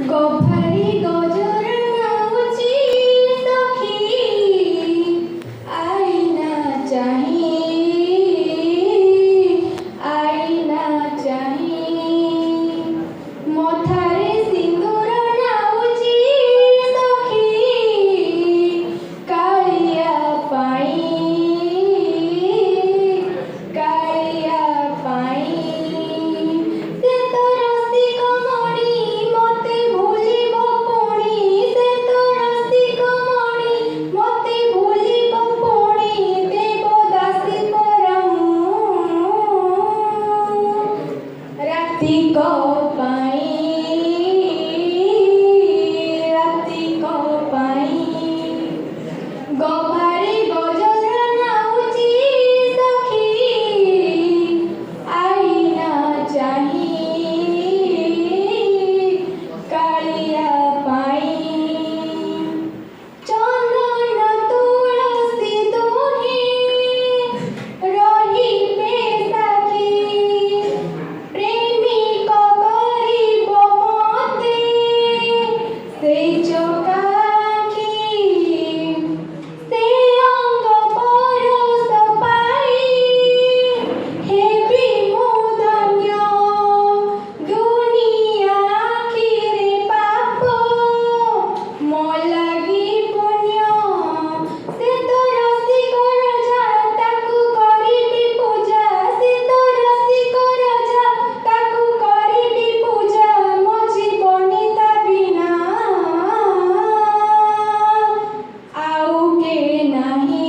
गभारी गजर नाउची सखी आईना चाही मथारे सिंदूर नाउची सखी कालिया पाई से तो रसिक मणि मते भूलिब पुणी से तो रसिक मणि मते भूलिब पुणी देव दासी परमु रातिक पाई गभारी गजर नाउची सखी आईना चाही कालिया पाई चंदन तुलसी दुही रहिबे साखी प्रेमिक करिब मते से चकाखी से अंग परस पाई हेबी मोदन्य दुनिया आखिरे पाप मो लागि पुण्य से तो रसिक राजा ताकू करिबी पूजा से तो रसिक राजा ताकू करिबी पूजा मो जीवनी ता बिना आउ के नाही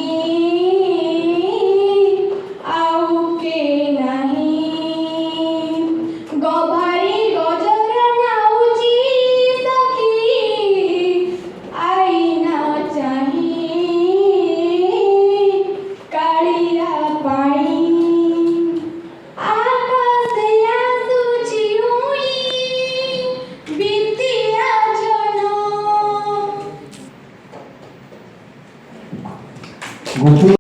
गभारी गजर नाउची सखी आईना चाही कालिया पाई आकाशे आसुची उई बितिया जन।